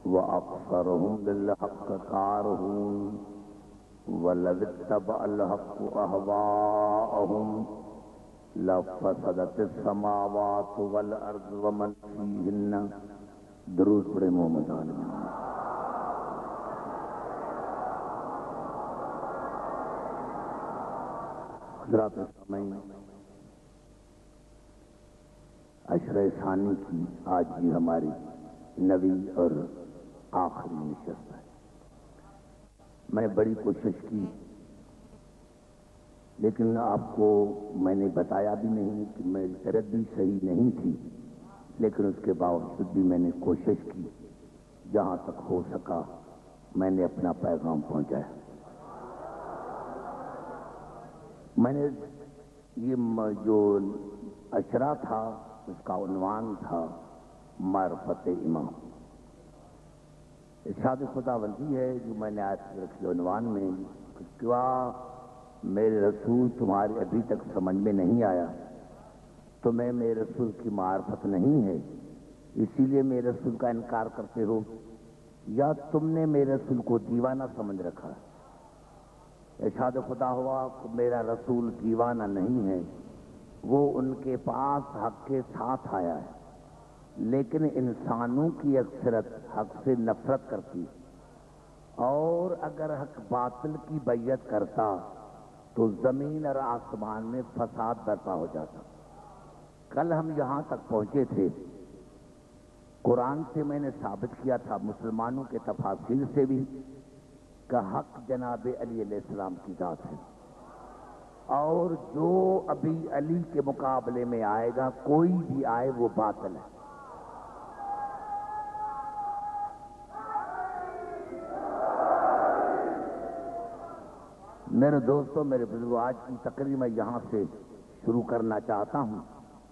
وأكثرهم للحق كارهون ولو اتبع الحق أهواءهم لفسدت السماوات والأرض ومن فيهن. درود پڑھے محمد عالم. حضرات سامعین، عشرہ ثانی کی آج بھی ہماری نویں اور آخری نشست ہے. میں بڑی کوشش کی، لیکن آپ کو میں نے بتایا بھی نہیں کہ میری طرف بھی صحیح نہیں تھی، لیکن اس کے باوجود بھی میں نے کوشش کی، جہاں تک ہو سکا میں نے اپنا پیغام پہنچایا. میں نے یہ جو اشرا تھا اس کا عنوان تھا معرفت امام. ارشاد خداوندی ہے جو میں نے آج رکھی عنوان میں کہ کیا میرے رسول تمہارے ابھی تک سمجھ میں نہیں آیا؟ تمہیں میرے رسول کی معرفت نہیں ہے اسی لیے میرے رسول کا انکار کرتے ہو، یا تم نے میرے رسول کو دیوانہ سمجھ رکھا؟ ارشاد خدا ہوا کہ میرا رسول دیوانہ نہیں ہے، وہ ان کے پاس حق کے ساتھ آیا ہے، لیکن انسانوں کی اکثرت حق سے نفرت کرتی، اور اگر حق باطل کی بیعت کرتا تو زمین اور آسمان میں فساد برپا ہو جاتا. کل ہم یہاں تک پہنچے تھے، قرآن سے میں نے ثابت کیا تھا، مسلمانوں کے تفاسیر سے بھی، کہ حق جناب علی علیہ السلام کی ذات ہے، اور جو ابھی علی کے مقابلے میں آئے گا کوئی بھی آئے وہ باطل ہے. میرے دوستوں، میرے بزرگوں، آج کی تقریر میں یہاں سے شروع کرنا چاہتا ہوں.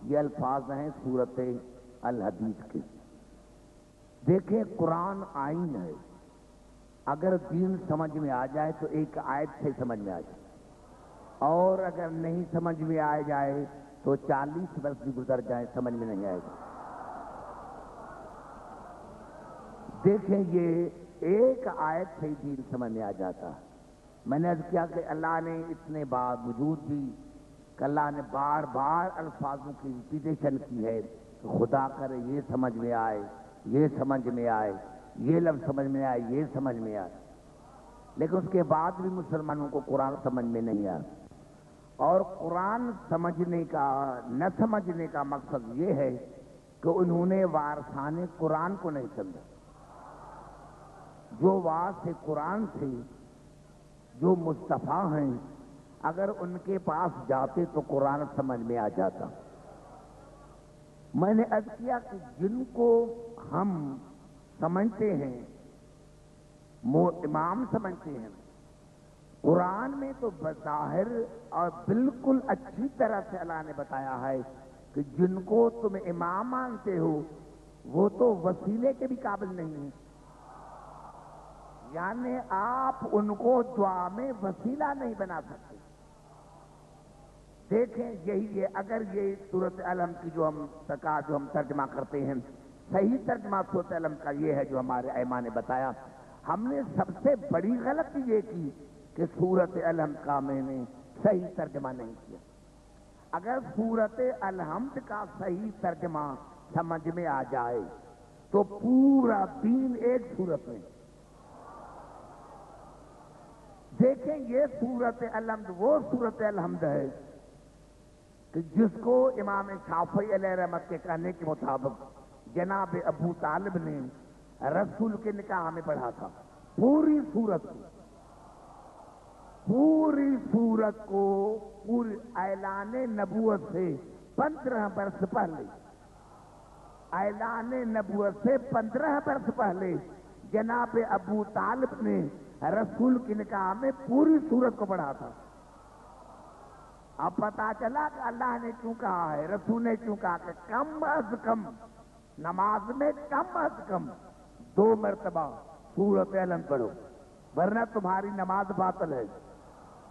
یہ الفاظ ہیں سورۃ الحدید کے. دیکھیں، قرآن آئین ہے، اگر دین سمجھ میں آ جائے تو ایک آیت سے سمجھ میں آ جائے، اور اگر نہیں سمجھ میں آ جائے تو 40 برس بھی گزر جائے سمجھ میں نہیں آئے گا. دیکھیں، یہ ایک آیت سے دین سمجھ میں آ جاتا ہے. میں نے عرض کیا کہ اللہ نے اتنے باوجود بھی کہ اللہ نے بار بار الفاظوں کی ریپیٹیشن کی ہے کہ خدا کرے یہ سمجھ میں آئے، یہ سمجھ میں آئے، یہ لفظ سمجھ میں آئے، یہ سمجھ میں آئے، لیکن اس کے بعد بھی مسلمانوں کو قرآن سمجھ میں نہیں آیا. اور قرآن سمجھنے کا نہ سمجھنے کا مقصد یہ ہے کہ انہوں نے وارثان قرآن کو نہیں سمجھا. جو وارث قرآن تھے، جو مصطفیٰ ہیں، اگر ان کے پاس جاتے تو قرآن سمجھ میں آ جاتا. میں نے عرض کیا کہ جن کو ہم سمجھتے ہیں، امام سمجھتے ہیں، قرآن میں تو بظاہر اور بالکل اچھی طرح سے اللہ نے بتایا ہے کہ جن کو تم امام مانتے ہو وہ تو وسیلے کے بھی قابل نہیں ہیں. یعنی آپ ان کو دعا میں وسیلہ نہیں بنا سکتے. دیکھیں، یہی ہے، اگر یہ سورۃ الحمد کی جو ہم ترجمہ کرتے ہیں، صحیح ترجمہ سورۃ الحمد کا یہ ہے جو ہمارے ائمہ نے بتایا. ہم نے سب سے بڑی غلطی یہ کی کہ سورۃ الحمد کا میں نے صحیح ترجمہ نہیں کیا. اگر سورۃ الحمد کا صحیح ترجمہ سمجھ میں آ جائے تو پورا دین ایک سورت میں. دیکھیں، یہ سورۃ الحمد وہ سورۃ الحمد ہے کہ جس کو امام شافعی علیہ رحمت کے کہنے کے مطابق جناب ابو طالب نے رسول کے نکاح میں پڑھا تھا. پوری سورت کو پوری اعلان نبوت سے 15 برس پہلے، اعلان نبوت سے 15 برس پہلے جناب ابو طالب نے رسول کی نکاح میں پوری سورت کو پڑھا تھا. اب پتا چلا کہ اللہ نے کیوں کہا ہے، رسول نے کیوں کہا کہ کم از کم نماز میں کم از کم 2 مرتبہ سورۃ الحمد پڑھو، ورنہ تمہاری نماز باطل ہے.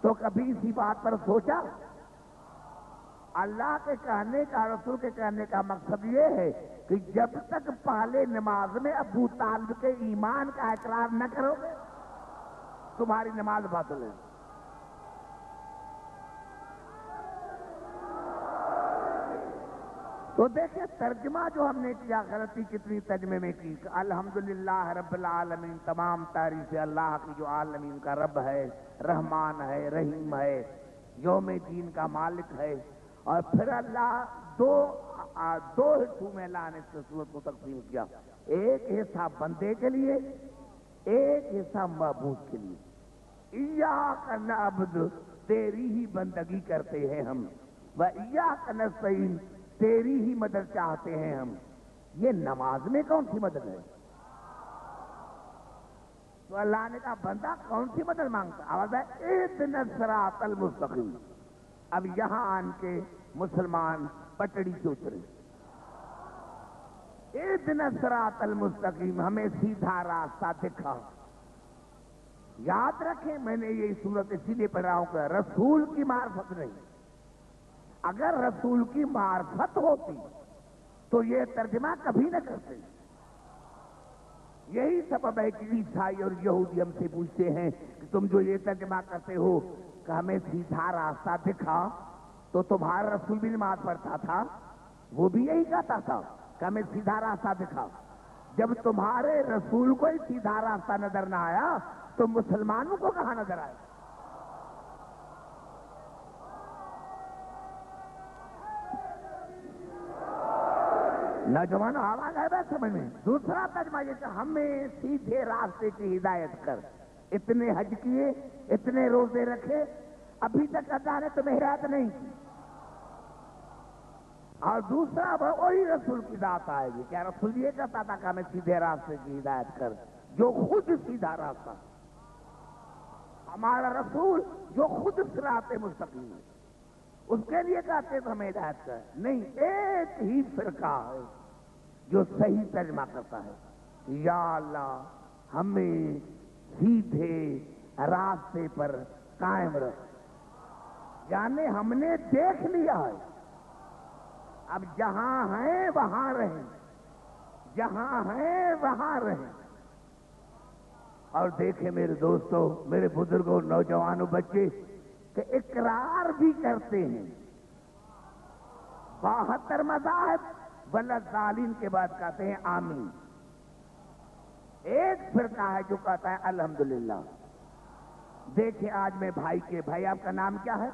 تو کبھی اسی بات پر سوچا؟ اللہ کے کہنے کا، رسول کے کہنے کا مقصد یہ ہے کہ جب تک پہلے نماز میں ابو طالب کے ایمان کا اقرار نہ کرو گے تمہاری نماز باطل ہے۔ تو دیکھیں ترجمہ جو ہم نے کیا، غلطی کتنی ترجمے میں کی کہ الحمدللہ رب العالمین، تمام تعریفیں اللہ کی جو عالمین کا رب ہے، رحمان ہے، رحیم ہے، یوم دین کا مالک ہے۔ اور پھر اللہ دو حصوں میں اللہ نے اس صورت کو تقسیم کیا، ایک حصہ بندے کے لیے، ایک حصہ معبود کے لیے۔ ایاک نعبد، تیری ہی بندگی کرتے ہیں ہم، و ایاک نستعین، تیری ہی مدد چاہتے ہیں ہم۔ یہ نماز میں کون سی مدد ہے؟ تو اللہ نے کہا بندہ کون سی مدد مانگتا؟ آواز ہے اہدنا الصراط المستقیم۔ اب یہاں آن کے مسلمان پٹڑی سے اترے، اہدنا الصراط المستقیم، ہمیں سیدھا راستہ دکھا۔ یاد رکھیں میں نے یہ صورت اسی لیے پڑھ رہا ہوں کہ رسول کی معرفت نہیں، اگر رسول کی معرفت ہوتی تو یہ ترجمہ کبھی نہ کرتے۔ یہی سبب ہے کہ عیسائی اور یہودی ہم سے پوچھتے ہیں کہ تم جو یہ ترجمہ کرتے ہو کہ ہمیں سیدھا راستہ دکھا، تو تمہارا رسول بھی نماز پڑھتا تھا، وہ بھی یہی کہتا تھا کہ ہمیں سیدھا راستہ دکھا۔ جب تمہارے رسول کو ہی سیدھا راستہ نظر نہ آیا تو مسلمانوں کو کہاں نظر آئے؟ نوجوانوں آواز آئے بات سمجھ میں؟ دوسرا ترجمہ یہ کہ ہمیں سیدھے راستے کی ہدایت کر۔ اتنے حج کیے، اتنے روزے رکھے، ابھی تک اللہ نے تمہیں ہدایت نہیں کی۔ اور دوسرا وہی رسول کی ذات آئے گی، کیا رسول یہ کہتا تھا کہ ہمیں سیدھے راستے کی ہدایت کر، جو خود سیدھا راستہ؟ ہمارا رسول جو خود صراط مستقیم ہے، اس کے لیے کہتے تو ہمیں ہدایت کر نہیں۔ ایک ہی فرقہ ہے جو صحیح ترجمہ کرتا ہے، یا اللہ ہمیں سیدھے راستے پر قائم رکھ۔ یعنی ہم نے دیکھ لیا ہے، اب جہاں ہیں وہاں رہیں، جہاں ہیں وہاں رہیں۔ اور دیکھیں میرے دوستوں، میرے بزرگوں، نوجوانوں، بچے کہ اقرار بھی کرتے ہیں 72 مذاہب والضالین کے بعد کہتے ہیں آمین۔ ایک فرقہ ہے جو کہتا ہے الحمدللہ۔ دیکھیں آج میں بھائی آپ کا نام کیا ہے؟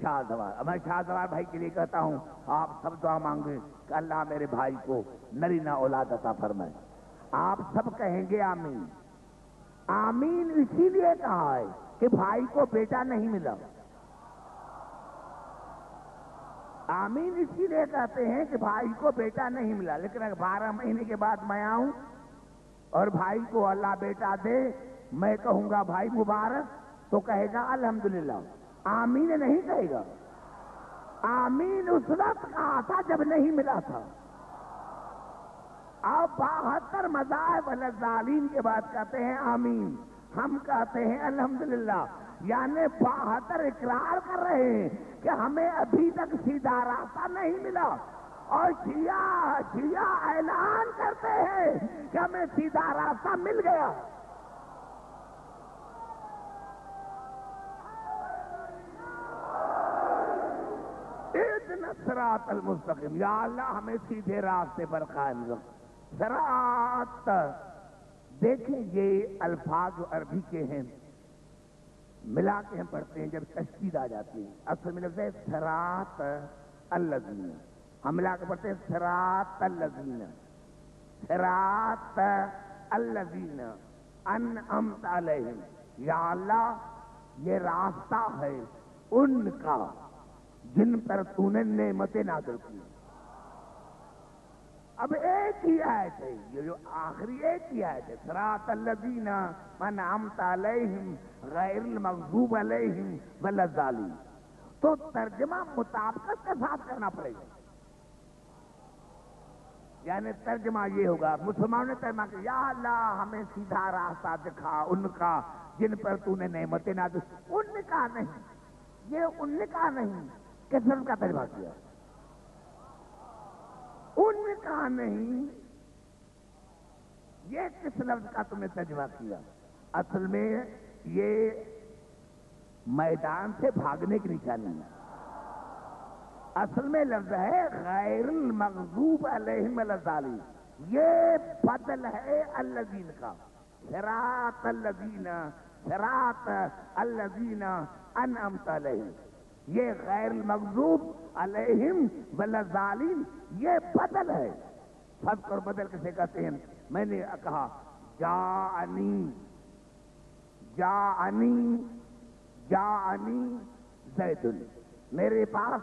شاہ زوار۔ میں شاہ زوار بھائی کے لیے کہتا ہوں آپ سب دعا مانگیں کہ اللہ میرے بھائی کو نرینہ اولاد عطا فرمائے۔ آپ سب کہیں گے آمین۔ آمین اسی لیے کہا ہے کہ بھائی کو بیٹا نہیں ملا۔ آمین اسی لیے کہتے ہیں کہ بھائی کو بیٹا نہیں ملا، لیکن اگر 12 مہینے کے بعد میں آؤں اور بھائی کو اللہ بیٹا دے، میں کہوں گا بھائی مبارک، تو کہے گا الحمدللہ۔ آمین نہیں کہے گا۔ آمین اس وقت کہا تھا جب نہیں ملا تھا۔ اب 72 مذاہب والضالین کے بعد کہتے ہیں آمین، ہم کہتے ہیں الحمدللہ۔ یعنی 72 اقرار کر رہے ہیں کہ ہمیں ابھی تک سیدھا راستہ نہیں ملا، اور شیعہ اعلان کرتے ہیں کہ ہمیں سیدھا راستہ مل گیا۔ اہدنا الصراط المستقیم، یا اللہ ہمیں سیدھے راستے پر قائم رکھ۔ صراط، دیکھیں یہ الفاظ جو عربی کے ہیں ملا کے ہم پڑھتے ہیں جب تشدید آ جاتی ہے، اصل میں لفظ ہے صراط الذین، ہم ملا کے پڑھتے ہیں صراط الذین، صراط الذین انعمت علیہم۔ یا اللہ یہ راستہ ہے ان کا جن پر تو نے نعمتیں نازل کی۔ اب ایک ہی آیت ہے، یہ جو آخری ایک ہی آیت ہے، صراط الذین انعمت علیہم غیر المغضوب علیہم ولا الضالین، تو ترجمہ مطابقت کے ساتھ کرنا پڑے گا۔ یعنی ترجمہ یہ ہوگا، مسلمانوں نے ترجمہ کیا یا اللہ ہمیں سیدھا راستہ دکھا ان کا جن پر تو نے نعمتیں نازل، ان کا نہیں، یہ ان کا نہیں، کس کا ترجمہ کیا؟ ان کا نہیں. یہ کس لفظ کا تم نے ترجمہ کیا؟ اصل میں یہ میدان سے بھاگنے کی نشانی ہے. اصل میں لفظ ہے غیر المغضوب علیہم ولا الضالین. یہ بدل ہے الذین کا. صراط الذین، صراط الذین انعمت علیہم. یہ غیر المغضوب علیہم ولا الضالین یہ بدل ہے. فرق اور بدل کسے کہتے ہیں؟ میں نے کہا جاءنی، جاءنی، جاءنی زید، میرے پاس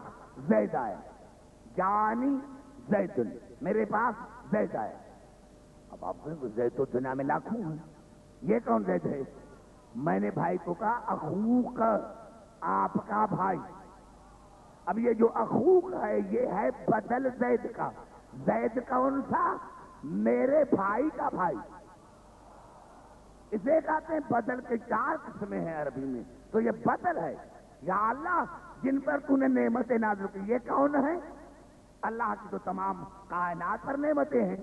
زید آیا. جاءنی زید، میرے پاس زید آیا. اب آپ کہیں زید تو دنیا میں لاکھوں ہیں، یہ کون زید ہے؟ میں نے بھائی کو کہا اخوک، آپ کا بھائی. اب یہ جو اخوک ہے یہ ہے بدل زید کا. زید کون سا؟ میرے بھائی کا بھائی. اسے کہتے ہیں بدل کے 4 قسمیں ہیں عربی میں. تو یہ بدل ہے. یا اللہ جن پر تو نے نعمتیں نازل کی، یہ کون ہے؟ اللہ کی تو تمام کائنات پر نعمتیں ہیں.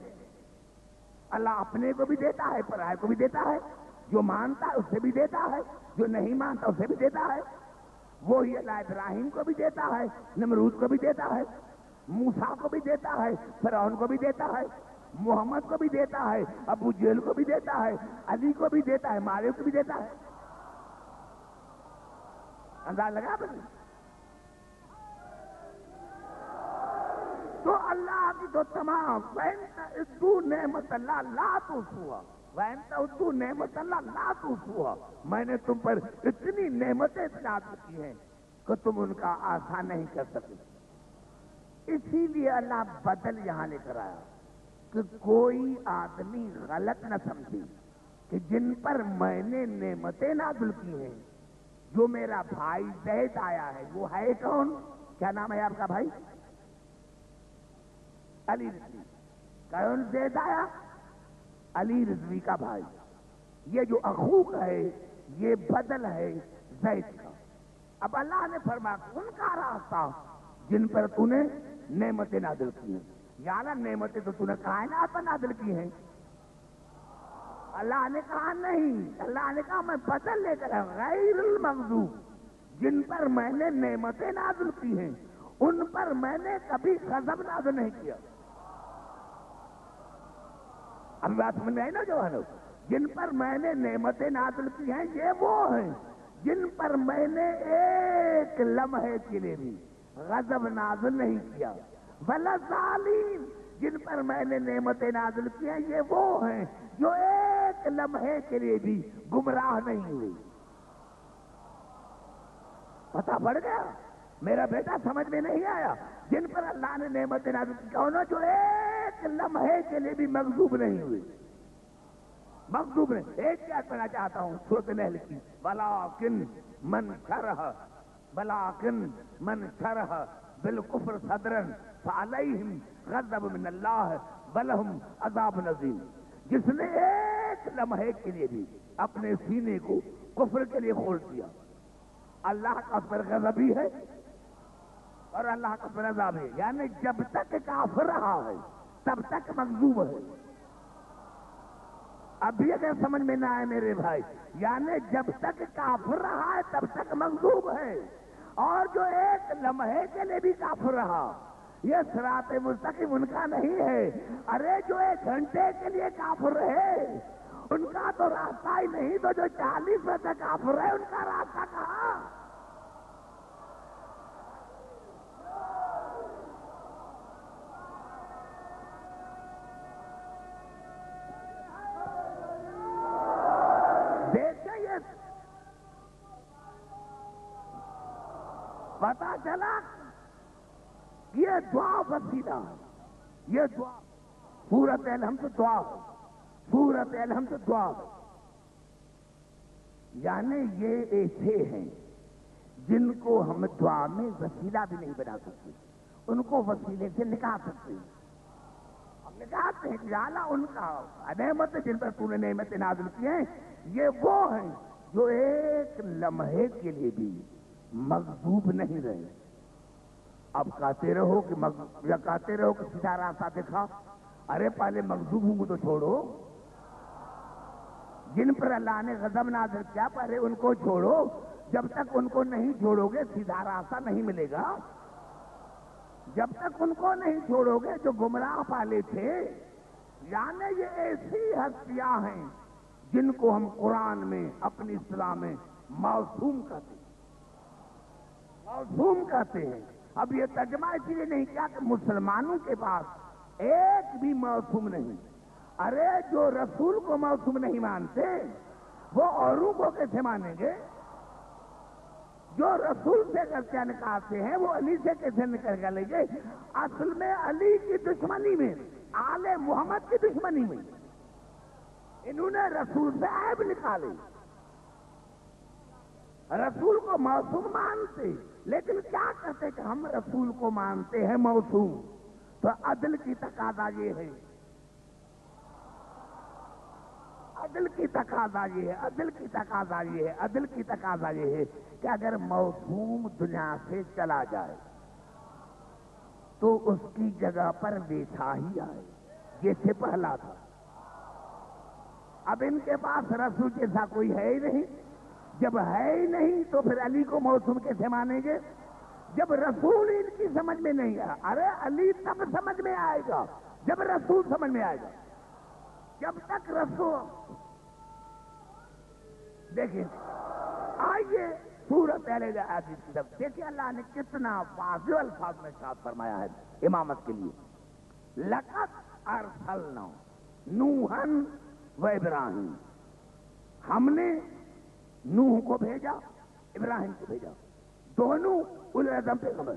اللہ اپنے کو بھی دیتا ہے، پرائے کو بھی دیتا ہے. جو مانتا ہے اسے بھی دیتا ہے، جو نہیں مانتا اسے بھی دیتا ہے. وہی اللہ ابراہیم کو بھی دیتا ہے، نمرود کو بھی دیتا ہے، موسیٰ کو بھی دیتا ہے، فرعون کو بھی دیتا ہے، محمد کو بھی دیتا ہے، ابو جہل کو بھی دیتا ہے، علی کو بھی دیتا ہے، معاویہ کو بھی دیتا ہے. انداز لگا بھائی؟ تو اللہ کی تو تمام وَإِنْ نعمت اللہ لا تُحْصُوہا، وَإِنْ نعمت اللہ لا تُحْصُوہا. میں نے تم پر اتنی نعمتیں نازل کی ہیں کہ تم ان کا احاطہ نہیں کر سکتے. اسی لیے اللہ بدل یہاں لے کر آیا کہ کوئی آدمی غلط نہ سمجھے کہ جن پر میں نے نعمتیں نازل کی ہیں. جو میرا بھائی زید آیا ہے وہ ہے کون؟ کیا نام ہے آپ کا بھائی؟ علی رضوی. کون زید آیا؟ علی رضوی کا بھائی. یہ جو اخوک ہے یہ بدل ہے زید کا. اب اللہ نے فرمایا ان کا راستہ جن پر تو نے نعمتیں نازل کی ہیں. یا اللہ نعمتیں تو نے کائنات پر نازل کی ہیں. اللہ نے کہا نہیں، اللہ نے کہا میں بدل لے کر غیر المغضوب، جن پر میں نے نعمتیں نازل کی ہیں ان پر میں نے کبھی غضب نازل نہیں کیا. اب بات سمجھ میں آئی نوجوانوں؟ جن پر میں نے نعمتیں نازل کی ہیں یہ وہ ہیں جن پر میں نے ایک لمحے کے لیے بھی غضب نازل نہیں کیا. ولا الضالین، جن پر میں نے نعمتیں نازل کی ہیں یہ وہ ہیں جو ایک لمحے کے لیے بھی گمراہ نہیں ہوئی. پتہ پڑ گیا؟ میرا بیٹا سمجھ میں نہیں آیا؟ جن پر اللہ نے نعمتیں نازل کی کون جو ایک لمحے کے لیے بھی مغضوب نہیں ہوئی. مغضوب نہیں. ایک کیا کرنا چاہتا ہوں سورۃ النحل کی، وَلَٰكِن مَنْ شَرَحَ، وَلَٰكِن مَنْ شَرَحَ بِالْكُفْرِ صَدْرًا فَعَلَيْهِمْ غَضَبٌ مِّنَ اللَّهِ وَلَهُمْ عَذَابٌ عَظِيمٌ. جس نے ایک لمحے کے لیے بھی اپنے سینے کو کفر کے لیے کھول دیا، اللہ کا پر غضب بھی ہے اور اللہ کا پر عذاب ہے. یعنی جب تک کافر رہا ہے تب تک مغضوب ہے. ابھی اگر سمجھ میں نہ آئے میرے بھائی، یعنی جب تک کافر رہا ہے تب تک مغضوب ہے، اور جو ایک لمحے کے لیے بھی کافر رہا یہ صراط مستقیم ان کا نہیں ہے. ارے جو 1 گھنٹے کے لیے کافر رہے ان کا تو راستہ ہی نہیں، تو جو 40 میں تک کافر رہے ان کا راستہ کہاں؟ دیکھیں یہ پتا چلا یہ دعا وسیلہ ہے. یہ دعا سورۃ الحمد دعا، سورۃ الحمد دعا. یعنی یہ ایسے ہیں جن کو ہم دعا میں وسیلہ بھی نہیں بنا سکتے، ان کو وسیلے سے نکال سکتے ہیں. ہم نکالتے ہیں کہ یا اللہ ان کا نعمت جن پر تو نے نعمتیں نازل کی ہیں یہ وہ ہیں جو ایک لمحے کے لیے بھی مغضوب نہیں رہے. اب کہتے رہو کہ یا کہتے رہو کہ سیدھا راستہ دکھا. ارے پہلے مغضوبوں کو تو چھوڑو، جن پر اللہ نے غضب نازل کیا پہلے ان کو چھوڑو. جب تک ان کو نہیں چھوڑو گے سیدھا راستہ نہیں ملے گا. جب تک ان کو نہیں چھوڑو گے جو گمراہ پالے تھے. یعنی یہ ایسی ہستیاں ہیں جن کو ہم قرآن میں اپنی اصطلاح میں معصوم کہتے ہیں. معصوم کہتے ہیں. اب یہ ترجمہ اس لیے نہیں کیا کہ مسلمانوں کے پاس ایک بھی معصوم نہیں. ارے جو رسول کو معصوم نہیں مانتے وہ اوروں کو کیسے مانیں گے؟ جو رسول سے غلطیاں نکالتے ہیں وہ علی سے کیسے نکل گئے لیں گے؟ اصل میں علی کی دشمنی میں، آل محمد کی دشمنی میں انہوں نے رسول سے عیب نکالے. رسول کو معصوم مانتے لیکن کیا کہتے کہ ہم رسول کو مانتے ہیں معصوم. تو عدل کی تقاضا یہ ہے، عدل کی تقاضا یہ ہے، عدل کی تقاضا یہ ہے، عدل کی تقاضا یہ ہے کہ اگر معصوم دنیا سے چلا جائے تو اس کی جگہ پر ویسا ہی آئے جیسے پہلا تھا. اب ان کے پاس رسول جیسا کوئی ہے ہی نہیں. جب ہے ہی نہیں تو پھر علی کو معصوم کیسے مانیں گے؟ جب رسول ان کی سمجھ میں نہیں آیا. ارے علی تب سمجھ میں آئے گا جب رسول سمجھ میں آئے گا. جب تک رسول دیکھیں، آئیے سورۃ پہلے حدیث کی طرف دیکھیں اللہ نے کتنا واضح الفاظ میں ارشاد فرمایا ہے امامت کے لیے. لقد ارسلنا نوحا و ابراہیم، ہم نے نوح کو بھیجا، ابراہیم کو بھیجا، دونوں اولو العزم پیغمبر.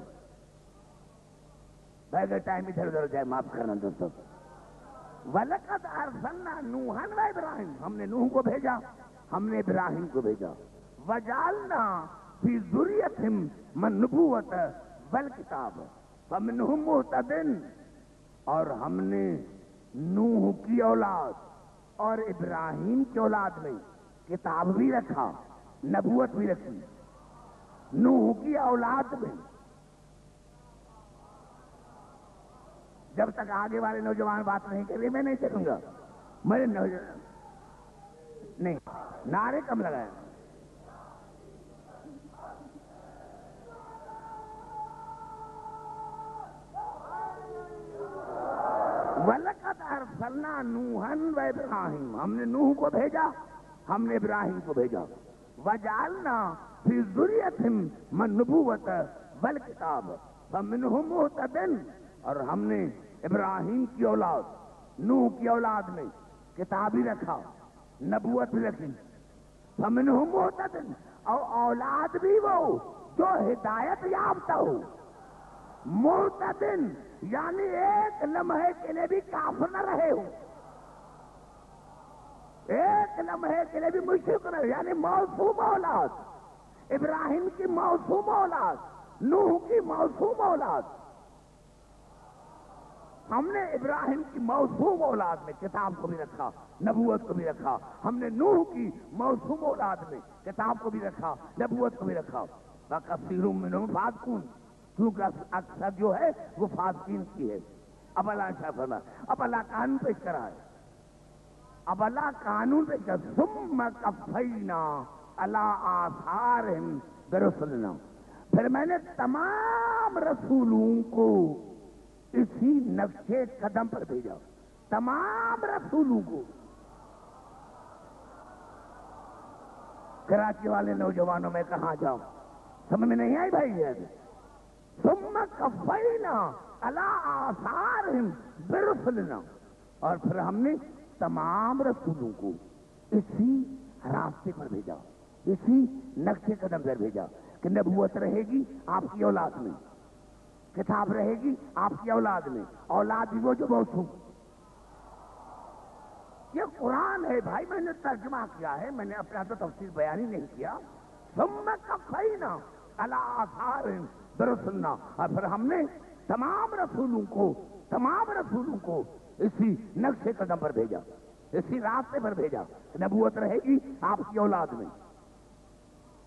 بغیر ٹائم ادھر ادھر ہو جائے معاف کرنا دوستوں. وَلَقَدْ أَرْسَلْنَا نُوحًا وَإِبْرَاهِيمَ، ہم نے نوح کو بھیجا، ہم نے ابراہیم کو بھیجا. وَجَعَلْنَا فِي ذُرِّيَّتِهِمْ النُّبُوَّةَ وَالْكِتَابَ فَمِنْهُمْ مُهْتَدٍ، اور ہم نے نوح کی اولاد اور ابراہیم کی اولاد میں کتاب بھی رکھا، نبوت بھی رکھی. نوح کی اولاد میں جب تک آگے والے نوجوان بات نہیں کر رہے میں نہیں چلوں گا. میرے نوجوان نہیں نعرے کم لگائے. وَلَقَدْ أَرْسَلْنَا نُوحًا وَإِبْرَاهِيمَ، ہم نے نوح کو بھیجا، ہم نے ابراہیم کو بھیجا. وَجَعَلْنَا فِي ذُرِّيَّتِهِمْ النُّبُوَّةَ وَالْكِتَابَ فَمِنْهُمْ مُهْتَدٍ، اور ہم نے ابراہیم کی اولاد نوح کی اولاد میں کتاب بھی رکھا، نبوت بھی رکھی. فَمِنْهُمْ مُهْتَدٍ، اور اولاد بھی وہ جو ہدایت یافتہ ہو. مُهْتَدٍ یعنی ایک لمحے کے لیے بھی کافر نہ رہے ہو، ایک لمحے کے لیے بھی مشرک نہ رہے، یعنی معصوم اولاد. ابراہیم کی معصوم اولاد، نوح کی معصوم اولاد. ہم نے ابراہیم کی معصوم اولاد میں کتاب کو بھی رکھا، نبوت کو بھی رکھا. ہم نے نوح کی معصوم اولاد میں کتاب کو بھی رکھا، نبوت کو بھی رکھا. وَكَثِيرٌ مِّنْهُمْ فَاسِقُونَ، کیونکہ اکثر جو ہے وہ فاسقین کی ہے. اب اللہ شاہ فرما، اب اللہ قانون پیش کرا ہے، اب اللہ قانون پیش کر. ثُمَّ قَفَّيْنَا عَلَىٰ آثَارِهِمْ بِرُسُلِنَا، پھر میں نے تمام رسولوں کو اسی نقشے قدم پر بھیجا. تمام رسولوں کو. کراچی والے نوجوانوں میں کہاں جاؤں، سمجھ میں نہیں آئی بھائی یہ؟ ثم قفینا علی آثارہم برسلنا، اور پھر ہم نے تمام رسولوں کو اسی راستے پر بھیجا، اسی نقشے قدم پر بھیجا کہ نبوت رہے گی آپ کی اولاد میں، کتاب رہے گی آپ کی اولاد میں، اولاد بھی وہ جو موصوم. یہ قرآن ہے بھائی، میں نے ترجمہ کیا ہے، میں نے اپنا تو تفسیر بیان ہی نہیں کیا. ثم قفینا علی آثارہم برسلنا، اور پھر ہم نے تمام رسولوں کو اسی نقشے قدم پر بھیجا، اسی راستے پر بھیجا. نبوت رہے گی آپ کی اولاد میں،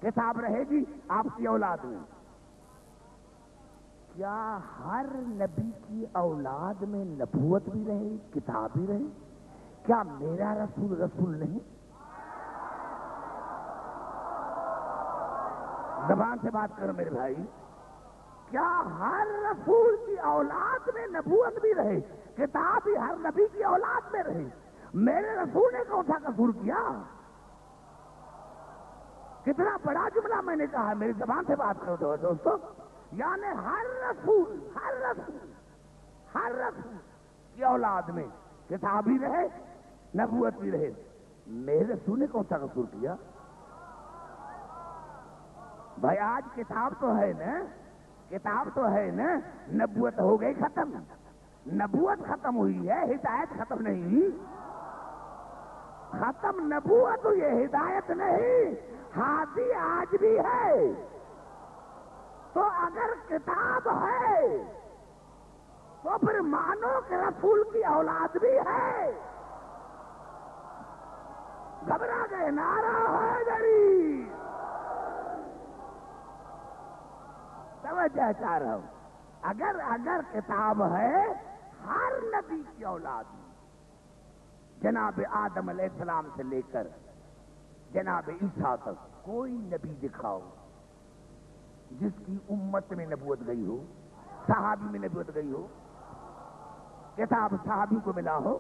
کتاب رہے گی آپ کی اولاد میں. کیا ہر نبی کی اولاد میں نبوت بھی رہے، کتاب بھی رہے؟ کیا میرا رسول رسول نہیں؟ زبان سے بات کرو میرے بھائی. کیا ہر رسول کی اولاد میں نبوت بھی رہے، کتاب بھی ہر نبی کی اولاد میں رہے؟ میرے رسول نے کون سا قصور کیا؟ کتنا بڑا جملہ میں نے کہا، میری زبان سے بات کرو دوستو. یعنی ہر رسول کی اولاد میں کتاب بھی رہے، نبوت بھی رہے. میرے رسول نے کون سا قصور کیا؟ بھائی آج کتاب تو ہے نا، کتاب تو ہے نا، نبوت ہو گئی ختم. نبوت ختم ہوئی ہے، ہدایت ختم نہیں ہوئی. ختم نبوت ہوئی ہے، ہدایت نہیں. ہادی آج بھی ہے. تو اگر کتاب ہے تو پھر مانو کہ رسول کی اولاد بھی ہے. گھبرا گئے؟ نعرہ حیدری. توجہ چاہ رہا ہوں. اگر کتاب ہے ہر نبی کی اولاد میں، جناب آدم علیہ السلام سے لے کر جناب عیسیٰ تک کوئی نبی دکھاؤ جس کی امت میں نبوت گئی ہو، صحابی میں نبوت گئی ہو، کتاب صحابی کو ملا ہو.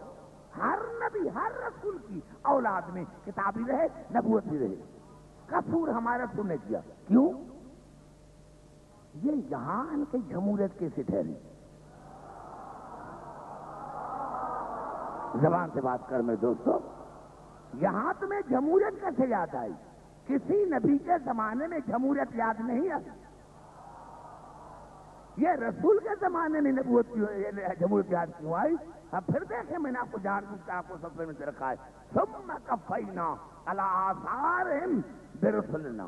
ہر نبی ہر رسول کی اولاد میں کتاب بھی رہے، نبوت بھی رہے. قصور ہمارا رسول نے کیا. کیوں؟ یہ یہاں ان کی جمہوریت کیسے ٹھہری؟ زبان سے بات کر میرے دوستو. یہاں تمہیں جمہوریت کیسے یاد آئی؟ کسی نبی کے زمانے میں جمہوریت یاد نہیں آئی. یہ رسول کے زمانے میں نبوت جمہوریت یاد کیوں آئی؟ اب پھر دیکھیں، میں نے آپ کو جان بوجھ کے آپ کو سب سے رکھا ہے. ثم قفینا علی آثارہم برسلنا.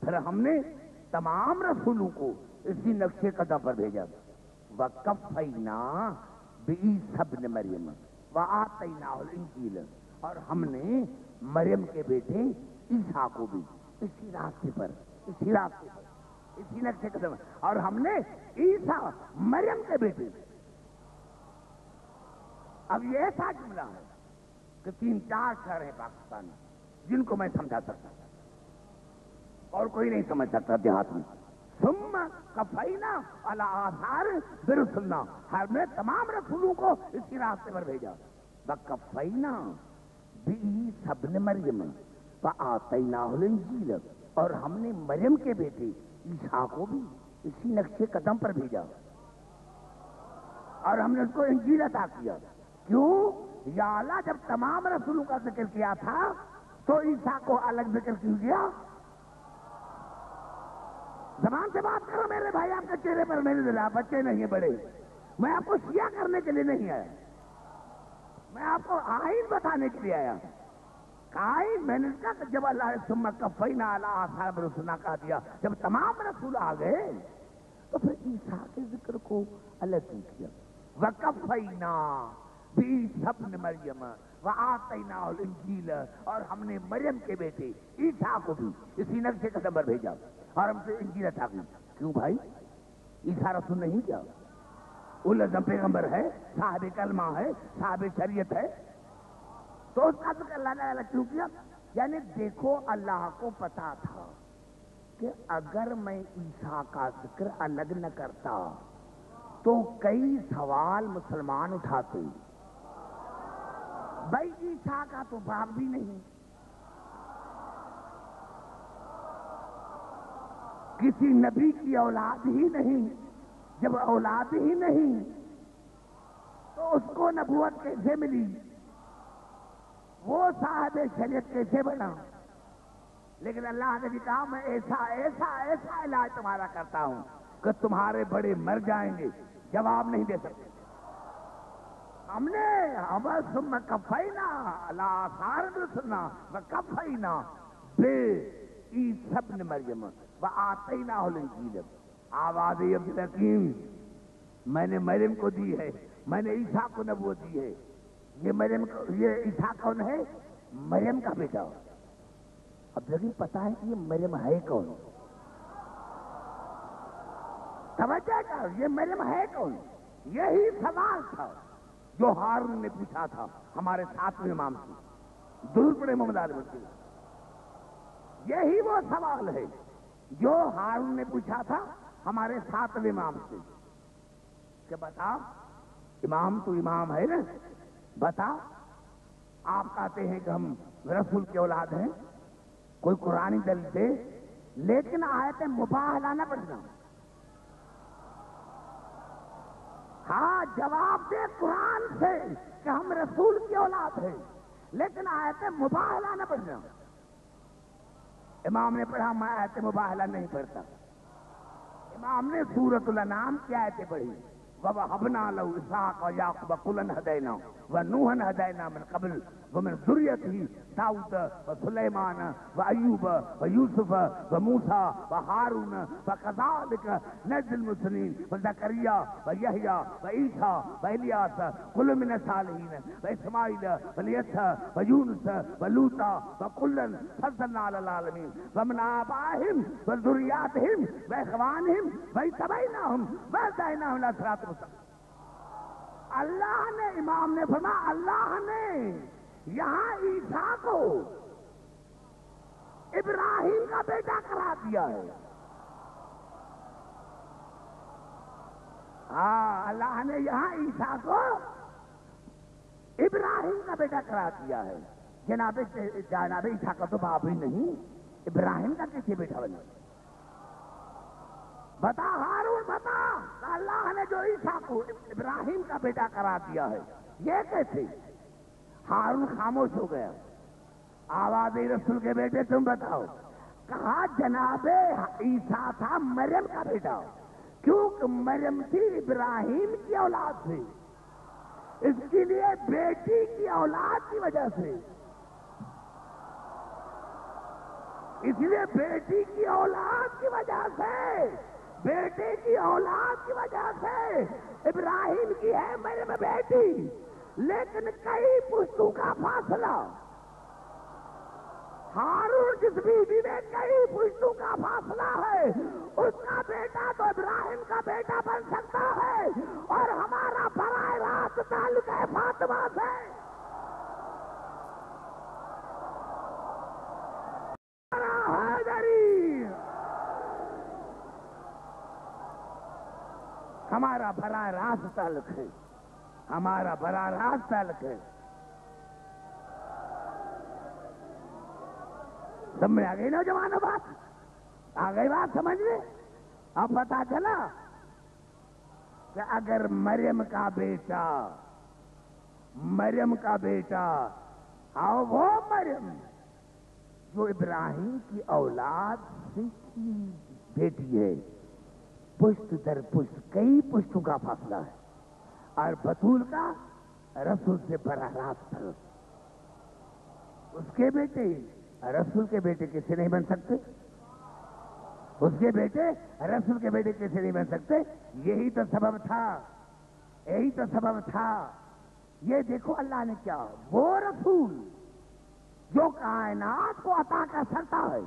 پھر ہم نے تمام رسولوں کو اسی نقشے قدم پر بھیجا. وقفینا بعیسی ابن مریم وآتیناہ الانجیل. اور ہم نے مریم کے بیٹے عیسیٰ کو بھی اسی راستے پر اسی نقشے قدم. اور ہم نے عیسیٰ مریم کے بیٹے. اب یہ ایسا جملہ ہے کہ 3-4 شہر ہیں پاکستان میں جن کو میں سمجھا سکتا اور کوئی نہیں سمجھ سکتا دیہات میں. ثم قفینا علی آثار برسلنا. ہم نے تمام رسولوں کو اسی راستے پر بھیجا. وقفینا بعیسی ابن مریم وآتیناہ الانجیل. اور ہم نے مریم کے بیٹے عیسیٰ کو بھی اسی نقشے قدم پر بھیجا اور ہم نے اس کو انجیل عطا کیا. کیوں؟ یا اللہ جب تمام رسولوں کا ذکر کیا تھا تو عیسیٰ کو الگ ذکر کیوں کیا؟ زبان سے بات کرو میرے بھائی. آپ کے چہرے پر میرے دل، بچے نہیں ہیں بڑے. میں آپ کو شیعہ کرنے کے لیے نہیں آیا، میں آپ کو آئین بتانے کے لیے آیا. آئین میں نے کہا کہ جب اللہ نے ثم قفینا علی آثار برسلنا کہا دیا، جب تمام رسول آ گئے تو پھر عیسیٰ کے ذکر کو الگ کیا. وقفینا بعیسی ابن مریم وآتیناہ الانجیل. اور ہم نے مریم کے بیٹے عیسیٰ کو بھی اسی نقشے قدم پر بھیجا اور ہم سے انجیل عطا کی. کیوں بھائی؟ عیسیٰ رسول نہیں کیا؟ الاعظم پیغمبر ہے، صاحب کلمہ ہے، صاحب شریعت ہے، تو اس کا ذکر اللہ نے الگ کیوں کیا؟ یعنی دیکھو، اللہ کو پتا تھا کہ اگر میں عیسیٰ کا ذکر الگ نہ کرتا تو کئی سوال مسلمان اٹھاتے. بھائی عیسیٰ کا تو باپ بھی نہیں، کسی نبی کی اولاد ہی نہیں. جب اولاد ہی نہیں تو اس کو نبوت کیسے ملی؟ وہ صاحب شریعت کیسے بنا؟ لیکن اللہ نے بھی کہا میں ایسا ایسا ایسا علاج تمہارا کرتا ہوں کہ تمہارے بڑے مر جائیں گے، جواب نہیں دے سکتے. ہم نے ثم قفینا علی آثار برسلنا وقفینا بعیسی ابن مریم وآتیناہ الانجیل. آواز عبدالحکیم، میں نے مریم کو دی ہے، میں نے عیسیٰ کو نبوت دی ہے. یہ عیسیٰ کون ہے؟ مریم کا بیٹا. اب لیکن پتا ہے کہ یہ مریم ہے کون؟ توجہ کر، یہ مریم ہے کون؟ یہی سوال تھا جو ہارون نے پوچھا تھا ہمارے ساتویں امام سے، درود پڑھے محمد علیہ وسلم۔ یہی وہ سوال ہے جو ہارون نے پوچھا تھا ہمارے ساتویں امام سے کہ بتا، امام تو امام ہے نا، بتا، آپ کہتے ہیں کہ ہم رسول کی اولاد ہیں، کوئی قرآنی دلیل دے، لیکن آیت مباہلہ نہ پڑھنا۔ ہاں جواب دے قرآن سے کہ ہم رسول کی اولاد ہیں، لیکن آیت مباہلہ نہ پڑھنا۔ امام نے پڑھا، میں آیت مباہلہ نہیں پڑھتا۔ امام نے سورۃ الانعام کی آیتیں پڑھی، وَوَهَبْنَا لَهُ إِسْحَاقَ وَيَعْقُوبَ كُلًّا هَدَيْنَا وَنُوحًا هَدَيْنَا مِن قَبْلُ وَمِن ذُرِّيَّتِهِ داؤد وسليمان وأيوب ويوسف وموسى وهارون وكذلك نجزي المحسنين وزكريا ويحيى وعيسى وإلياس كل من الصالحين وإسماعيل واليسع ويونس ولوطا وكلا فضلنا على العالمين ومن آبائهم وذرياتهم وإخوانهم واجتبيناهم وهديناهم إلى صراط مستقيم۔ اللہ نے، امام نے فرمایا اللہ نے یہاں عیسیٰ کو ابراہیم کا بیٹا قرار دیا ہے۔ ہاں، اللہ نے یہاں عیسیٰ کو ابراہیم کا بیٹا قرار دیا ہے۔ جناب عیسیٰ کا تو باپ ہی نہیں، ابراہیم کا کیسے بیٹا بنا؟ بتا ہارون، بتا، اللہ نے جو عیسیٰ کو ابراہیم کا بیٹا قرار دیا ہے، یہ کیسے؟ ہارون خاموش ہو گیا۔ آواز رسول کے بیٹے تم بتاؤ۔ کہا جناب عیسیٰ تھا مریم کا بیٹا، کیونکہ مریم تھی ابراہیم کی اولاد سے، اس کے لیے بیٹی کی اولاد کی وجہ سے، اس لیے بیٹی کی اولاد کی وجہ سے، بیٹے کی اولاد کی وجہ سے ابراہیم کی ہے مریم بیٹی، لیکن کئی پشتوں کا فاصلہ۔ ہارون جس بیوی میں کئی پشتوں کا فاصلہ ہے، اس کا بیٹا تو ابراہیم کا بیٹا بن سکتا ہے، اور ہمارا براہ راست تعلق ہے فاطمہ سے۔ ہمارا براہ راست تعلق ہے، ہمارا براہ راست تعلق ہے۔ سب میں آ گئی نوجوانوں بات؟ آ گئی بات سمجھ میں؟ اب پتا چلا کہ اگر مریم کا بیٹا ہاں وہ مریم جو ابراہیم کی اولاد سے کی بیٹی ہے، پشت در پشت کئی پشتوں کا فاصلہ ہے، اور بطول کا رسول سے براہ راست تھا۔ اس کے بیٹے رسول کے بیٹے کیسے نہیں بن سکتے؟ اس کے بیٹے رسول کے بیٹے کیسے نہیں بن سکتے؟ یہی تو سبب تھا، یہ دیکھو اللہ نے کیا، وہ رسول جو کائنات کو عطا کر سکتا ہے،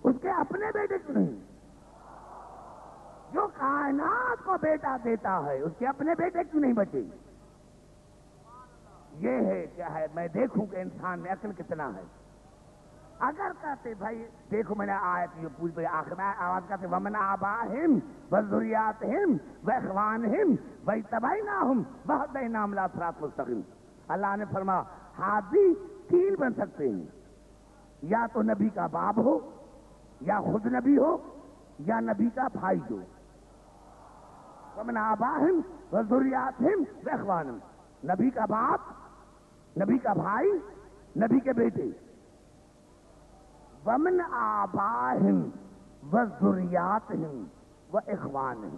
اس کے اپنے بیٹے کیوں نہیں؟ جو کائنات کو بیٹا دیتا ہے، اس کے اپنے بیٹے کیوں نہیں بچے؟ یہ ہے کیا ہے، میں دیکھوں کہ انسان میں عقل کتنا ہے۔ اگر کہتے بھائی دیکھو، میں نے آیت یہ پوچھ بھائی آخر میں آواز کہتے ومن آبائہم وذریاتہم واخوانہم واجتبیناہم وہدیناہم الی صراط مستقیم۔ اللہ نے فرمایا ہادی تین بن سکتے ہیں، یا تو نبی کا باپ ہو، یا خود نبی ہو، یا نبی کا بھائی ہو۔ ومن آبائہم وذریاتہم واخوانہم، نبی کا باپ، نبی کا بھائی، نبی کے بیٹے۔ ومن آبائہم وذریاتہم واخوانہم،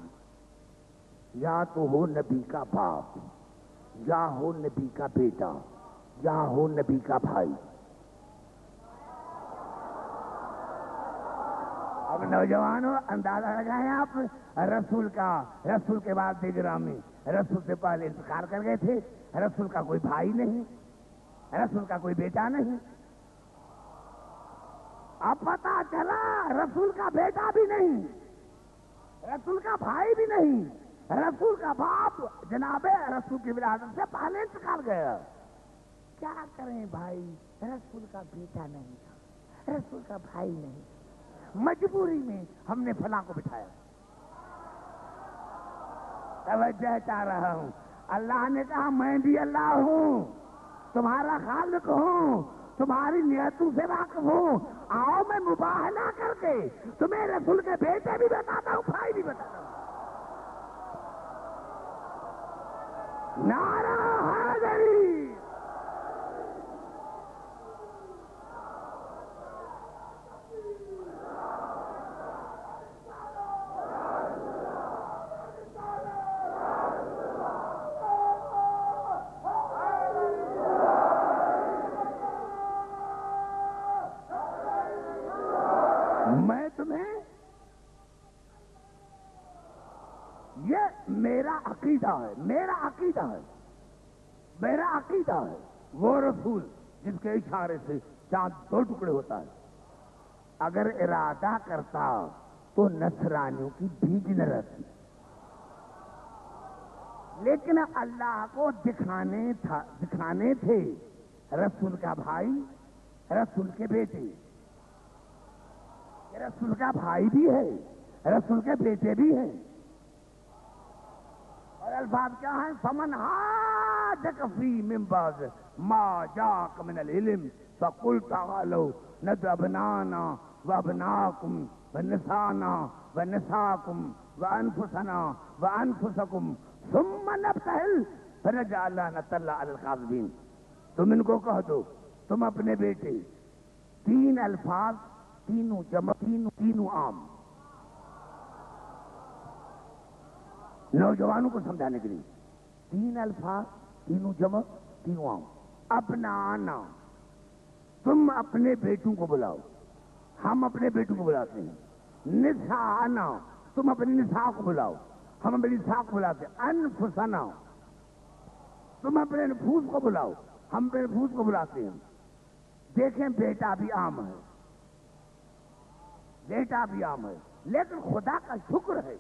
یا تو ہو نبی کا باپ، یا ہو نبی کا بیٹا، یا ہو نبی کا بھائی۔ اب نوجوانوں اندازہ لگائیں آپ، رسول کے بعد گرامی رسول سے پہلے انتقال کر گئے تھے، رسول کا کوئی بھائی نہیں، رسول کا کوئی بیٹا نہیں۔ اب پتا چلا رسول کا بیٹا بھی نہیں، رسول کا بھائی بھی نہیں، رسول کا باپ جناب رسول کی ولادت سے پہلے انتقال گیا. کیا کریں بھائی، رسول کا بیٹا نہیں تھا، رسول کا بھائی نہیں تھا، مجبوری میں ہم نے فلاں کو بٹھایا. توجہ چاہ رہا ہوں. اللہ نے کہا میں بھی اللہ ہوں، تمہارا خالق ہوں، تمہاری نیتوں سے واقف ہوں. آؤ میں مباہلہ کر کے تمہیں رسول کے بیٹے بھی بتاتا ہوں، بھائی بھی بتاتا ہوں. نعرہ حیدری. میں تمہیں یہ میرا عقیدہ ہے، میرا عقیدہ ہے، میرا عقیدہ ہے. وہ رسول جس کے اشارے سے چاند 2 ٹکڑے ہوتا ہے، اگر ارادہ کرتا تو نصرانیوں کی بھیج نہ رہتی، لیکن اللہ کو دکھانے تھے رسول کا بھائی، رسول کے بیٹے. رسول کا بھائی بھی ہے، رسول کے بیٹے بھی ہیں. اور الفاظ کیا ہیں؟ فمن حاجک فی من بعد ما جاءک من العلم فقل تعالوا ندع ابناءنا وابناءکم ونساءنا ونساءکم وانفسنا وانفسکم ثم نبتہل فنجعل لعنۃ اللہ علی الکاذبین. تم ان کو کہہ دو تم اپنے بیٹے، 3 الفاظ، تینوں جمع، تینوں عام، نوجوانوں کو سمجھانے کے لیے 3 الفاظ، تینوں جمع، تینوں عام. ابنانا، تم اپنے بیٹوں کو بلاؤ، ہم اپنے بیٹوں کو بلاتے ہیں. نساءنا، تم اپنی نساء کو بلاؤ، ہم اپنی نساء کو بلاتے ہیں. انفسنا، تم اپنے نفوس کو بلاؤ، ہم اپنے نفوس کو بلاتے ہیں. دیکھیں بیٹا بھی عام ہے، بیٹا بھی عام ہے، لیکن خدا کا شکر ہے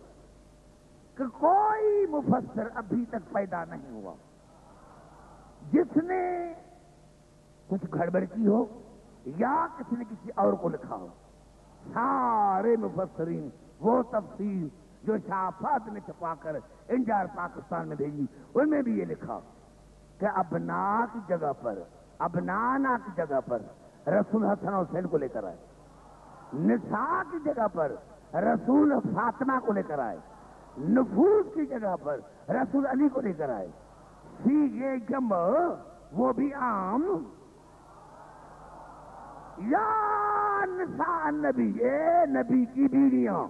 کہ کوئی مفسر ابھی تک پیدا نہیں ہوا جس نے کچھ گڑبڑ کی ہو یا کسی نے کسی اور کو لکھا ہو. سارے مفسرین وہ تفسیر جو شافعت نے چھپا کر انجار پاکستان میں بھیجی، ان میں بھی یہ لکھا کہ ابنا کی جگہ پر، ابنانا کی جگہ پر رسول حسن حسین کو لے کر آئے، نساء کی جگہ پر رسول فاطمہ کو لے کر آئے، نفوس کی جگہ پر رسول علی کو لے کر آئے. یہ جمع وہ بھی عام. یا نساء نبی، اے نبی کی بیویاں،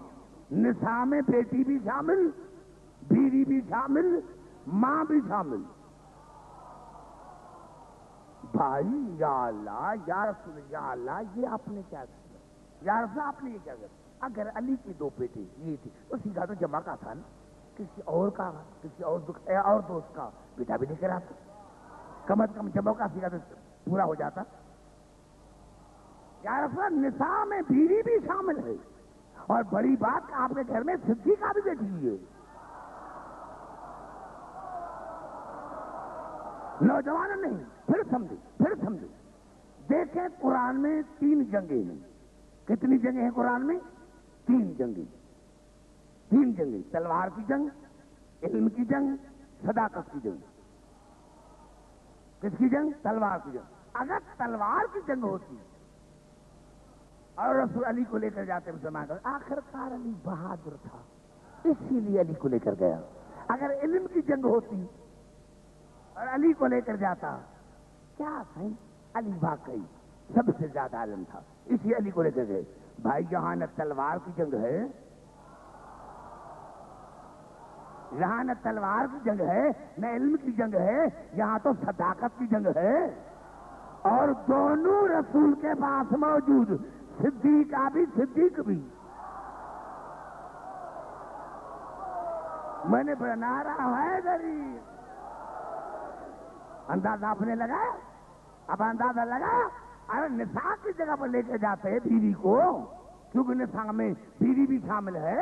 نساء میں بیٹی بھی شامل، بیوی بھی شامل، ماں بھی شامل. بھائی یا اللہ، یا رسول، یا اللہ، یہ آپ نے کیا کیا؟ یا رسول آپ نے یہ کیا کیا؟ اگر علی کی 2 بیٹے یہ تھی تو سیدھا تو جمع کا تھا نا، کسی اور کا، کسی اور دوست کا بیٹا بھی لے کر آتا، کم از کم جمع کا سیدھا تو پورا ہو جاتا. یا رسول نساء میں بیوی بھی شامل ہے، اور بڑی بات آپ کے گھر میں صدیقہ بھی بیٹھی ہوئی ہے. نوجوانوں نہیں، پھر سمجھے. دیکھیں قرآن میں 3 جنگیں ہیں. کتنی جنگیں ہیں قرآن میں؟ 3 جنگیں. 3 جنگیں، تلوار کی جنگ، علم کی جنگ، صداقت کی جنگ. کس کی جنگ؟ تلوار کی جنگ. اگر تلوار کی جنگ ہوتی اور رسول علی کو لے کر جاتے مسلمان کا، آخر کار علی بہادر تھا اسی لیے علی کو لے کر گیا. اگر علم کی جنگ ہوتی اور علی کو لے کر جاتا، کیا صحیح، علی واقعی سب سے زیادہ عالم تھا اسی علی کو لے کر گئے. بھائی جہاں نہ تلوار کی جنگ ہے، یہاں نہ تلوار کی جنگ ہے، نہ علم کی جنگ ہے، یہاں تو صداقت کی جنگ ہے. اور دونوں رسول کے پاس موجود، صدیقہ بھی صدیق بھی. میں نے بنا رہا ہے غریب. اندازہ آپ نے لگایا؟ اب اندازہ لگایا. ارے نساء کی جگہ پر لے کے جاتے ہیں بیوی کو، کیونکہ نساء میں بیوی بھی شامل ہے.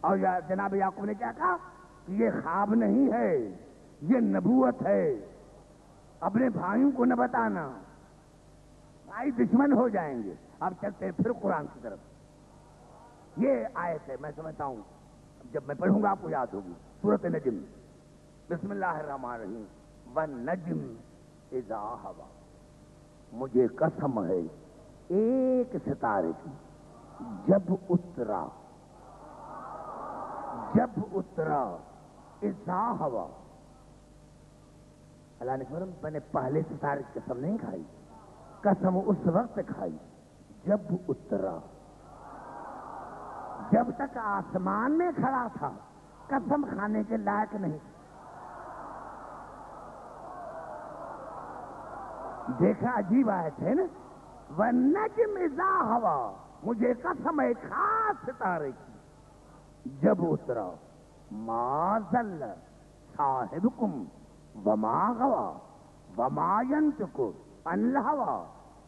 اور جناب یعقوب نے کیا کہا کہ یہ خواب نہیں ہے، یہ نبوت ہے، اپنے بھائیوں کو نہ بتانا، بھائی دشمن ہو جائیں گے۔ اب چلتے ہیں پھر قرآن کی طرف۔ یہ آیت ہے، میں سمجھتا ہوں جب میں پڑھوں گا آپ کو یاد ہوگی، سورۃ نجم۔ بسم اللہ الرحمن الرحیم۔ والنجم اذا ہوا، مجھے قسم ہے ایک ستارے کی جب اترا، جب اترا، اذا ہوا۔ اللہ نے فرمایا میں نے پہلے ستارے کی قسم نہیں کھائی، قسم اس وقت کھائی جب اترا۔ جب تک آسمان میں کھڑا تھا قسم کھانے کے لائق نہیں۔ دیکھا عجیب آیت ہے نا، وَالنَّجْمِ إِذَا هَوَىٰ، مجھے قسم ہے خاص ستارے کی جب اترا، مَا ضَلَّ صَاحِبُكُمْ وَمَا غَوَىٰ وَمَا يَنطِقُ عَنِ الْهَوَىٰ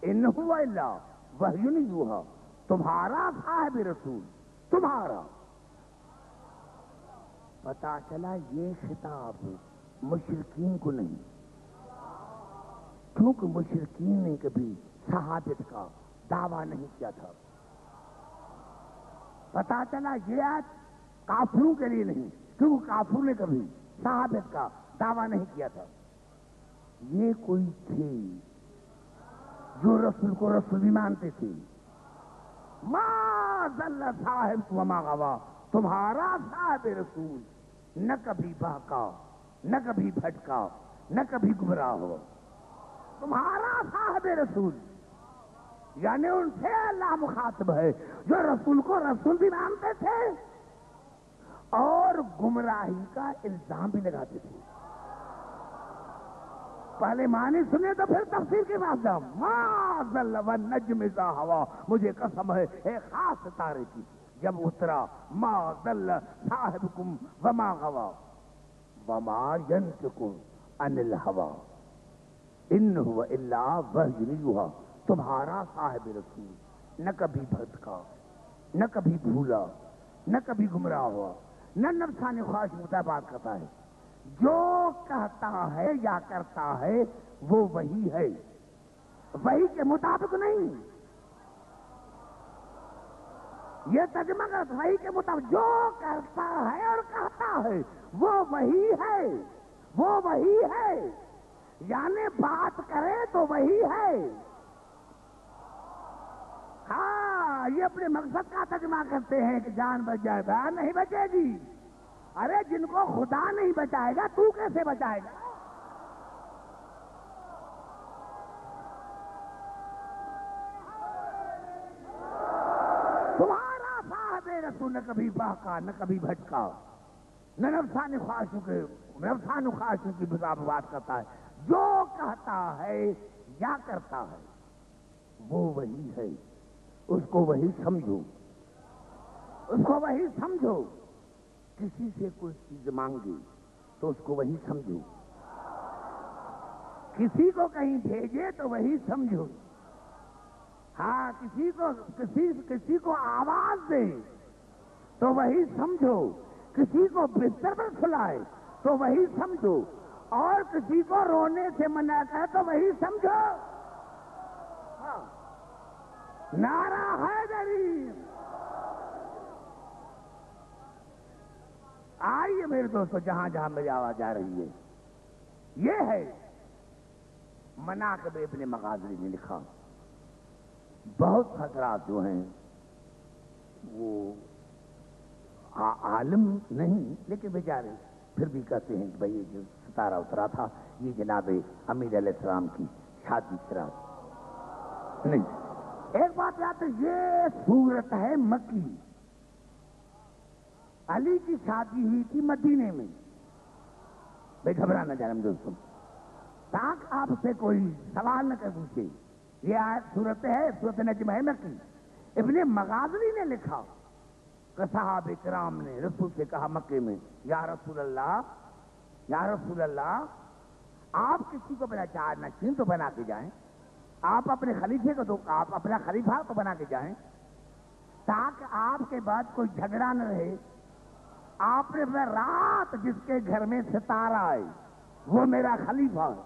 إِنْ هُوَ إِلَّا وَحْيٌ یوحیٰ۔ تمہارا صاحب رسول، تمہارا۔ پتا چلا یہ خطاب مشرکین کو نہیں، کیونکہ مشرکین نے کبھی صحابت کا دعویٰ نہیں کیا تھا۔ پتا چلا یہ آیت کافروں کے لیے نہیں، کیونکہ کافروں نے کبھی صحابت کا دعویٰ نہیں کیا تھا۔ یہ کوئی تھے جو رسول کو رسول بھی مانتے تھے۔ ما ضل صاحب وما غوا، تمہارا صاحب رسول نہ کبھی بہکا، نہ کبھی بھٹکا، نہ کبھی گمراہ ہو۔ تمہارا صاحب رسول، یعنی ان سے اللہ مخاطب ہے جو رسول کو رسول بھی مانتے تھے اور گمراہی کا الزام بھی لگاتے تھے۔ پہلے معنی سنے تو پھر تفسیر کے بعد جاؤ۔ ما ضل والنجم اذا ہوا، مجھے قسم ہے ایک خاص ستارے کی جب اترا، ما ضل صاحبکم وما غوا وما ينطق عن الهوى ان هو الا وحی یوحیٰ۔ تمہارا صاحب رسول نہ کبھی بھٹکا، نہ کبھی بھولا، نہ کبھی گمراہ ہوا، نہ نفسانی خواہش مطابقت کرتا ہے۔ جو کہتا ہے یا کرتا ہے وہ وہی ہے، وہی کے مطابق نہیں۔ یہ ترجمہ کرتا وہی کے مطابق، جو کرتا ہے اور کہتا ہے وہ وہی ہے، وہ وہی ہے، یعنی بات کرے تو وہی ہے۔ ہاں، یہ اپنے مقصد کا ترجمہ کرتے ہیں کہ جان بچ جائے گا، نہیں بچے گی۔ ارے جن کو خدا نہیں بچائے گا تو کیسے بچائے گا؟ تمہارا صاحب رسول نہ کبھی بہکا، نہ کبھی بھٹکا، نہ نفسانی خواہشوں کی بات کرتا ہے۔ جو کہتا ہے یا کرتا ہے وہ وہی ہے، اس کو وہی سمجھو، اس کو وہی سمجھو۔ کسی سے کوئی چیز مانگی تو اس کو وہی سمجھو، کسی کو کہیں بھیجے تو وہی سمجھو۔ ہاں، کسی کو آواز دے تو وہی سمجھو، کسی کو بستر پر سلائے تو وہی سمجھو، اور کسی کو رونے سے منع کرے تو وہی سمجھو۔ ہاں، نعرہ حیدری۔ آئیے میرے دوستو، جہاں جہاں میری آواز جا رہی ہے، یہ ہے مناقب ابن مغازی نے لکھا۔ بہت حضرات جو ہیں وہ عالم نہیں لیکن بیچارے پھر بھی کہتے ہیں کہ بھئی یہ جو ستارہ اترا تھا یہ جناب امیر علیہ السلام کی شادی کی رات نہیں۔ ایک بات یاد ہے، یہ صورت ہے مکی، علی کی شادی ہوئی تھی مدینے میں۔ بھئی گھبرانا جانا دوستوں، تاکہ آپ سے کوئی سوال نہ کر پوچھے۔ یہ آیت صورت ہے، صورت نجم ہے مکی۔ ابن مغازی نے لکھا کہ صحابہ کرام نے رسول سے کہا مکے میں، یا رسول اللہ، یا رسول اللہ، آپ کسی کو بنا چار نشین تو بنا کے جائیں، آپ اپنے خلیفے کو تو آپ اپنا خلیفہ کو بنا کے جائیں، تاکہ آپ کے بعد کوئی جھگڑا نہ رہے آپ نے فرمایا رات جس کے گھر میں ستارہ آئے وہ میرا خلیفہ ہے.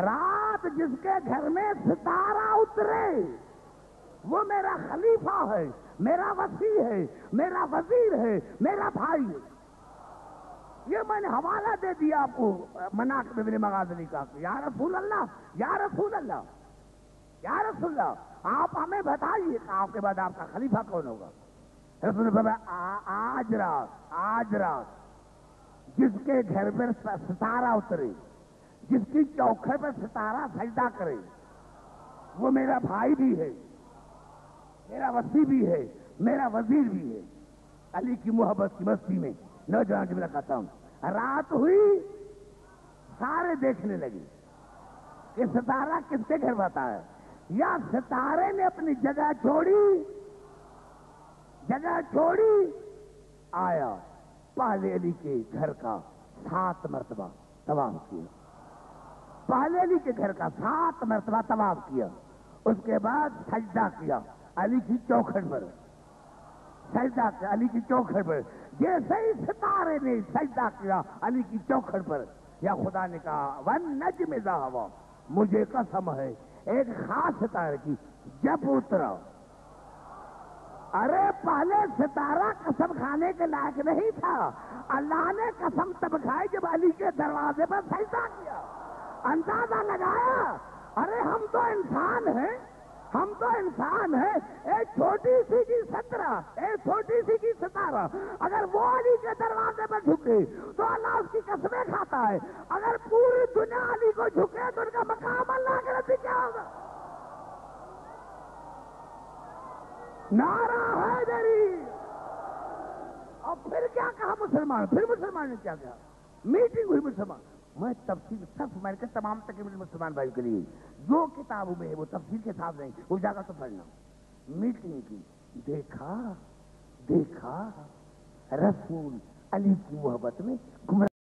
رات جس کے گھر میں ستارہ اترے وہ میرا خلیفہ ہے، میرا وسیع ہے، میرا وزیر ہے، میرا بھائی ہے. یہ میں نے حوالہ دے دیا آپ کو مناقب ابن مغازلی کا. یا رسول اللہ، یا رسول اللہ، یا رسول اللہ، آپ ہمیں بتائیے کہ آپ کے بعد آپ کا خلیفہ کون ہوگا؟ رسول نے فرمایا آج رات جس کے گھر پر ستارہ اترے، جس کی چوکھٹ پر ستارہ سجدہ کرے وہ میرا بھائی بھی ہے، میرا وسیع بھی ہے، میرا وزیر بھی ہے. علی کی محبت کی مستی میں نوجوان کی میں کہتا ہوں، رات ہوئی سارے دیکھنے لگے کہ ستارہ کس کے گھر بتا ہے. یا ستارے نے اپنی جگہ چھوڑی آیا پہلے علی کے گھر کا 7 مرتبہ طواف کیا. پہلے علی کے گھر کا 7 مرتبہ طواف کیا. اس کے بعد سجدہ کیا علی کی چوکھٹ پر. سجدہ کیا علی کی چوکھٹ پر. جیسے ہی ستارے نے سجدہ کیا علی کی چوکھٹ پر، یا خدا نے کہا وَالنَّجْمِ إِذَا هَوَىٰ، مجھے قسم ہے ایک خاص ستارے کی جب اترا. ارے پہلے ستارہ قسم کھانے کے لائق نہیں تھا، اللہ نے قسم تب کھائی جب علی کے دروازے پر سجدہ کیا. اندازہ لگایا ارے ہم تو انسان ہیں، ہم تو انسان ہیں. ایک چھوٹی سی کی ستارہ، ایک چھوٹی سی کی ستارہ اگر وہ علی کے دروازے پر جھکے تو اللہ اس کی قسمیں کھاتا ہے. اگر پوری دنیا علی کو جھکے تو ان کا مقام اللہ کے نزدیک کیا ہوگا؟ نعرہ حیدری. اور پھر کیا کہا مسلمان؟ پھر مسلمان نے کیا کہا؟ میٹنگ ہوئی مسلمان. میں تفصیل سب میں نے تمام تقریباً مسلمان بھائی کے لیے جو کتابوں میں ہے وہ تفصیل کے ساتھ نہیں، وہ جا کر تو پڑھنا. میٹنگ کی، دیکھا رسول علی کی محبت میں گمراہ